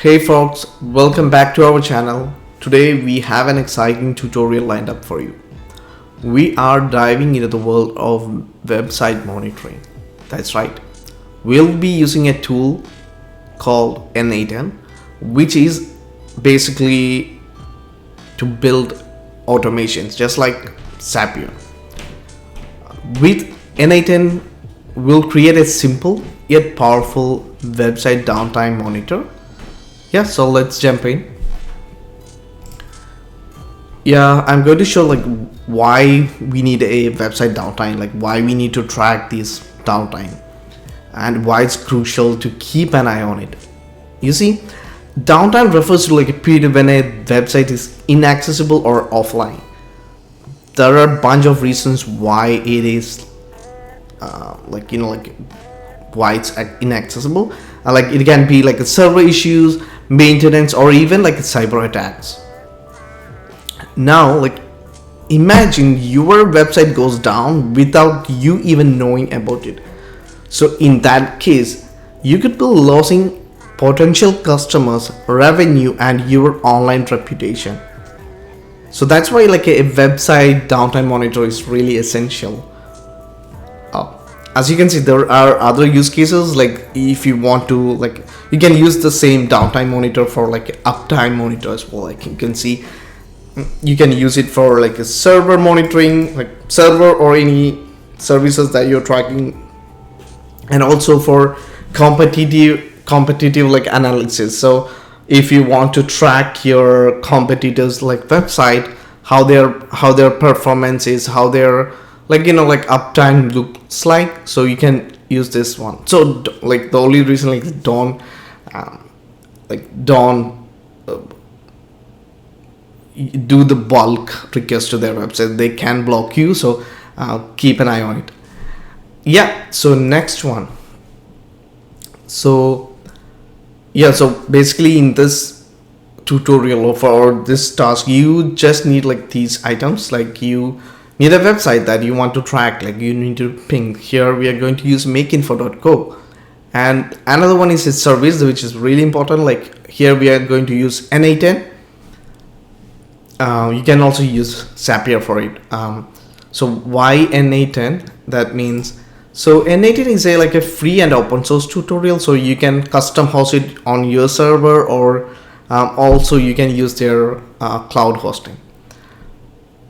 Hey folks, welcome back to our channel. Today we have an exciting tutorial lined up for you. We are diving into the world of website monitoring. That's right. We'll be using a tool called n8n, which is basically to build automations just like Zapier. With n8n, we'll create a simple yet powerful website downtime monitor. Yeah, so let's jump in. Yeah, I'm going to show like why we need a website downtime, like why we need to track this downtime and why it's crucial to keep an eye on it. You see, downtime refers to like a period when a website is inaccessible or offline. There are a bunch of reasons why it is why it's inaccessible. Like it can be like a server issues, maintenance, or even like cyber attacks. Now, like imagine your website goes down without you even knowing about it. So in that case, you could be losing potential customers, revenue, and your online reputation. So that's why like a website downtime monitor is really essential. As you can see, there are other use cases, like if you want to, like you can use the same downtime monitor for like uptime monitor as well. Like you can see, you can use it for like a server monitoring, like server or any services that you're tracking, and also for competitive like analysis. So if you want to track your competitors like website, how their performance is, how their like uptime looks like, so you can use this one. So like the only reason like don't do the bulk request to their website, they can block you, so keep an eye on it. Yeah, so next one. So yeah, so basically in this tutorial or for this task, you just need like these items. Like you need a website that you want to track, like you need to ping. Here we are going to use makeinfo.co, and another one is a service which is really important. Like here we are going to use n8n. You can also use Zapier for it. So why n8n? That means, so n8n is like a free and open source tutorial, so you can custom host it on your server, or also you can use their cloud hosting.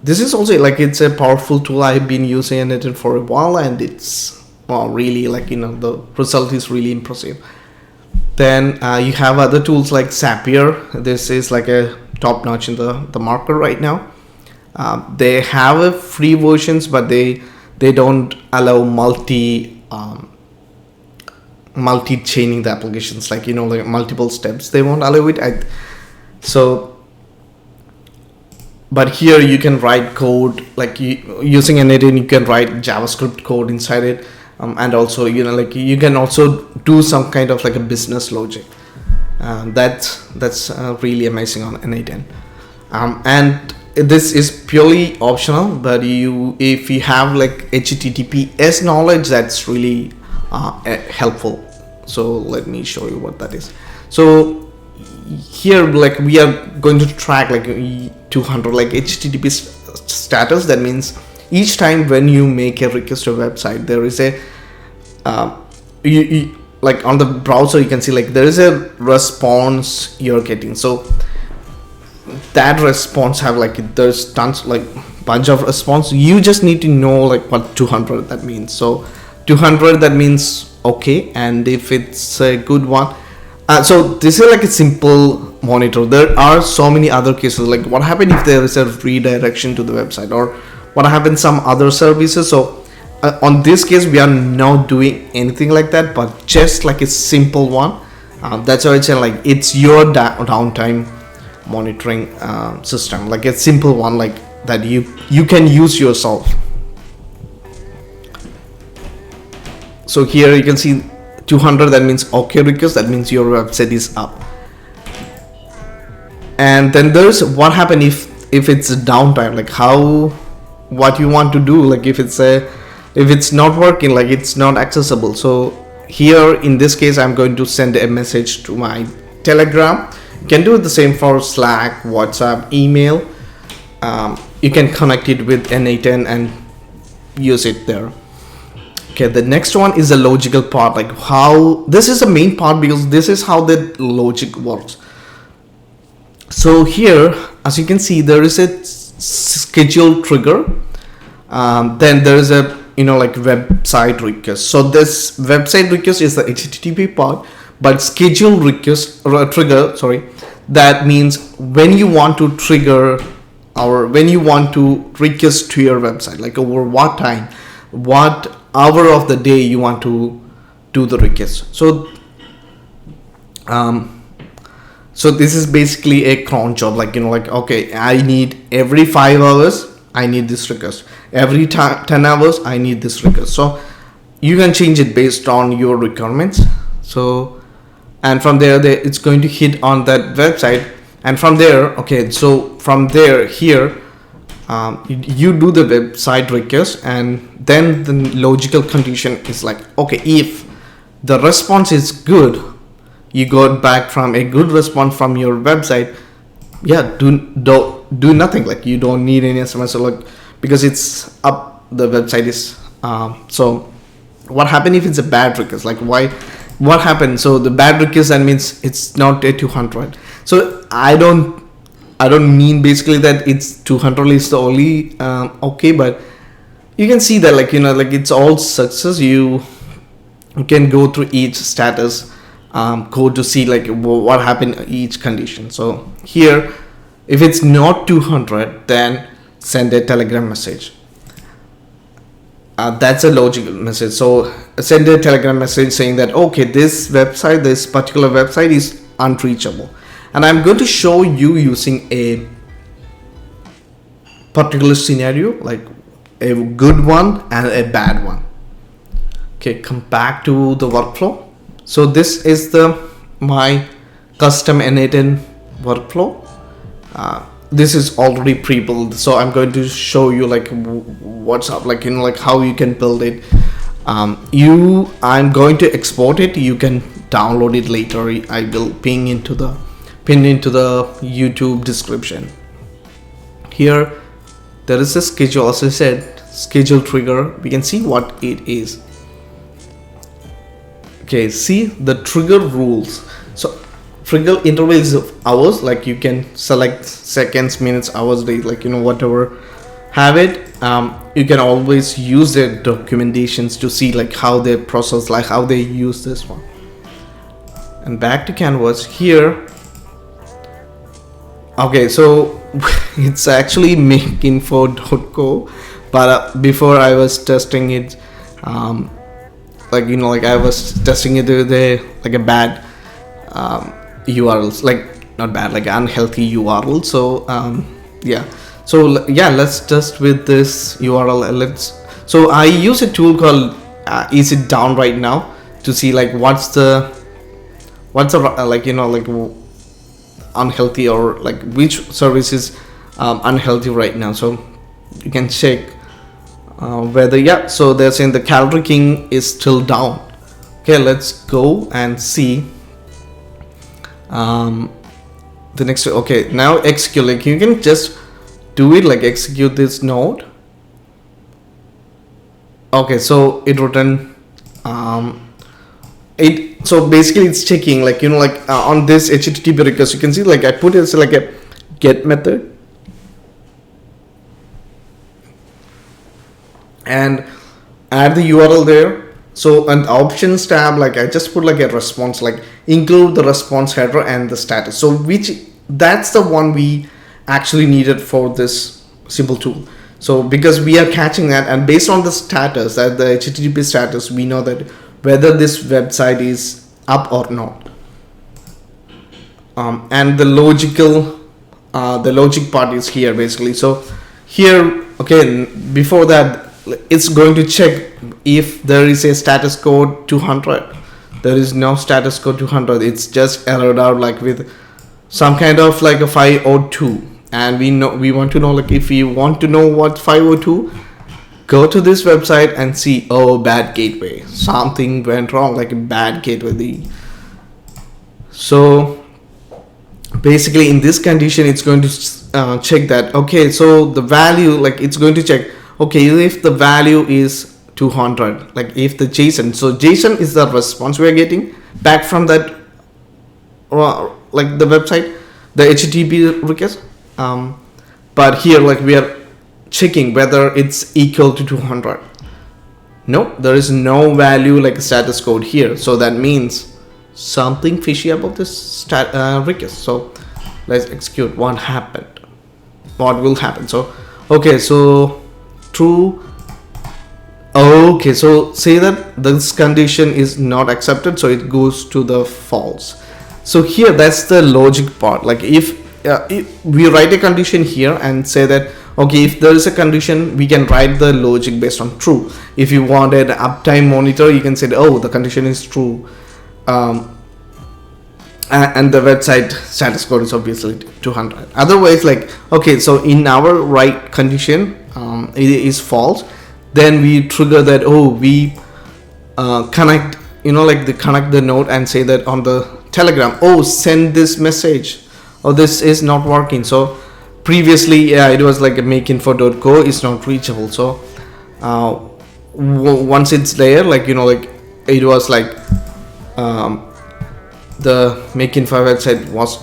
This is also like it's a powerful tool. I've been using n8n for a while, and it's really like the result is really impressive. Then you have other tools like Zapier. This is like a top notch in the market right now. They have a free versions, but they don't allow multi chaining the applications, like like multiple steps. They won't allow it. But here you can write code, like using n8n, you can write JavaScript code inside it, and also like you can also do some kind of like a business logic. That's really amazing on n8n. And this is purely optional, but if you have like HTTPS knowledge, that's really helpful. So let me show you what that is. So here like we are going to track like 200 like HTTP status. That means each time when you make a request to a website, there is a like on the browser you can see like there is a response you're getting. So that response have like there's tons like bunch of response. You just need to know like what 200 that means. So 200 that means okay, and if it's a good one. So this is like a simple monitor. There are so many other cases, like what happens if there is a redirection to the website, or what happens some other services. So on this case we are not doing anything like that, but just like a simple one. That's why it's like it's your downtime monitoring system, like a simple one like that you can use yourself. So here you can see 200, that means okay request, that means your website is up. And then there's what happen if it's a downtime, like what you want to do, like if it's not working, like it's not accessible. So here in this case I'm going to send a message to my Telegram. You can do the same for Slack, WhatsApp, email. You can connect it with n8n and use it there. Okay, the next one is the logical part, like how this is the main part because this is how the logic works. So here, as you can see, there is a schedule trigger. Then there is a like website request. So this website request is the HTTP part, but schedule request trigger. Sorry, that means when you want to trigger or when you want to request to your website, like over what time, what hour of the day you want to do the request. So so this is basically a cron job, like like okay, I need every 5 hours I need this request, every 10 hours I need this request. So you can change it based on your requirements. So and from there it's going to hit on that website, and from there, okay, so from there here you do the website request, and then the logical condition is like, okay, if the response is good, you got back from a good response from your website, yeah, do nothing, like you don't need any SMS, or like because it's up, the website is so what happened if it's a bad request, like what happened? So the bad request, that means it's not a 200. So I don't mean basically that it's 200 is the only okay, but you can see that like like it's all success. You can go through each status code to see like what happened in each condition. So here, if it's not 200, then send a Telegram message. That's a logical message. So send a Telegram message saying that okay, this particular website is unreachable, and I'm going to show you using a particular scenario, like a good one and a bad one. Okay, come back to the workflow. So this is my custom n8n workflow. This is already pre-built, so I'm going to show you like what's up, like like how you can build it. I'm going to export it. You can download it later. I will pin into the YouTube description. Here there is a schedule, as I said, schedule trigger. We can see what it is. Okay, see the trigger rules. So trigger intervals of hours, like you can select seconds, minutes, hours, days, like whatever, have it. You can always use their documentations to see like how they process, like how they use this one. And back to canvas here. Okay, so it's actually makeinfo.co, but before I was testing it, like like I was testing it with like a bad URLs, like not bad, like unhealthy URL. So yeah, so yeah, let's test with this URL. So I use a tool called Is It Down right now to see like what's the like like unhealthy, or like which service is unhealthy right now. So you can check whether, yeah, so they're saying the Calorie King is still down. Okay, let's go and see the next. Okay, now execute, like you can just do it, like execute this node. Okay, so it returned so basically it's checking like like on this HTTP request, you can see like I put it as like a get method, and add the URL there. So an options tab, like I just put like a response, like include the response header and the status. So that's the one we actually needed for this simple tool. So because we are catching that, and based on the status, that the HTTP status, we know that whether this website is up or not. And the logic part is here basically. So here, okay, before that, it's going to check if there is a status code 200. There is no status code 200. It's just errored out like with some kind of like a 502. And we want to know, like if you want to know what 502, go to this website and see, oh, bad gateway, something went wrong, like a bad gateway. So basically in this condition it's going to check that, okay, so the value, like it's going to check, okay, if the value is 200, like if the JSON, so JSON is the response we are getting back from that like the website, the HTTP request, but here like we are checking whether it's equal to 200. No, there is no value like status code here, so that means something fishy about this request. So let's execute what happened, what will happen. So okay, so true. Okay, so say that this condition is not accepted, so it goes to the false. So here that's the logic part. Like if we write a condition here and say that, okay, if there is a condition, we can write the logic based on true. If you want an uptime monitor, you can say, oh, the condition is true, and the website status code is obviously 200. Otherwise, like, okay, so in our right condition, it is false, then we trigger that, oh, we connect, like the connect the node and say that on the Telegram, oh, send this message, oh, this is not working. So previously, yeah, it was like a makeinfo.co is not reachable. So once it's there, like like it was like the makeinfo website was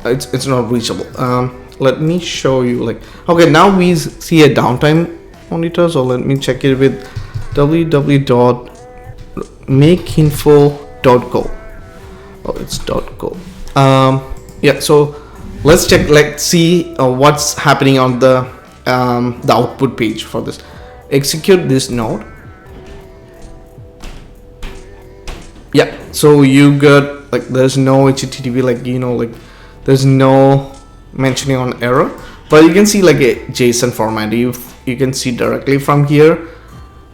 it's not reachable. Let me show you, like, okay, now we see a downtime monitor, so let me check it with www.makeinfo.co. oh, it's .co. Yeah, so let's check, let's see what's happening on the output page for this. Execute this node. Yeah, so you got, like, there's no HTTP, like, like there's no mentioning on error, but you can see like a JSON format. You can see directly from here,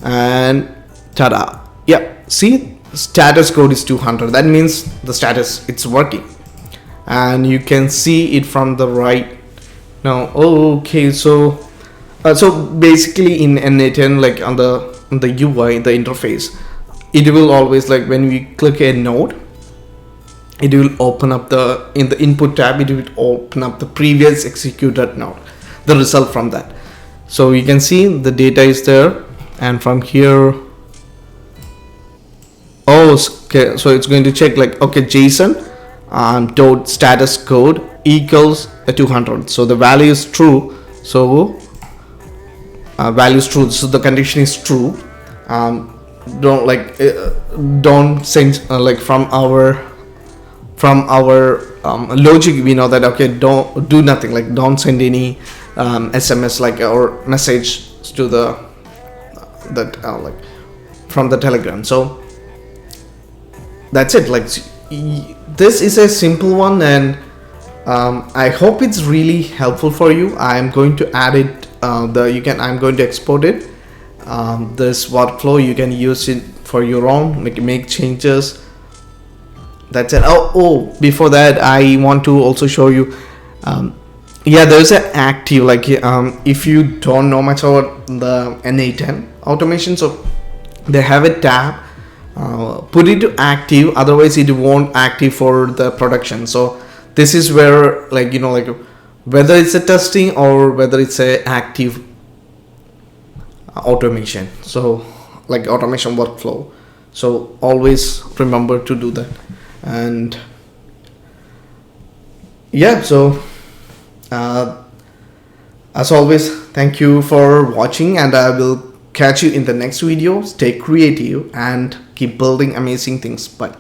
and tada, yeah, see, status code is 200. That means the status, it's working, and you can see it from the right now. Okay, so so basically in n8n, like on the UI, the interface, it will always, like, when we click a node, it will open up in the input tab, it will open up the previous executed node, the result from that. So you can see the data is there, and from here, okay, so it's going to check, like, okay, JSON dot status code equals 200, so the value is true. So value is true, so the condition is true. Don't send like from our logic, we know that, okay, don't do nothing, like don't send any SMS, like, or message to like from the Telegram. So that's it. Like, this is a simple one, and I hope it's really helpful for you. I'm going to add it, I'm going to export it, this workflow. You can use it for your own, make changes. That's it. Before that, I want to also show you, yeah, there's an active, like, if you don't know much about the n8n automation, so they have a tab, put it to active, otherwise it won't active for the production. So this is where, like, like whether it's a testing or whether it's a active automation, so like automation workflow. So always remember to do that. And yeah, so as always, thank you for watching, and I will catch you in the next video. Stay creative and keep building amazing things. Bye.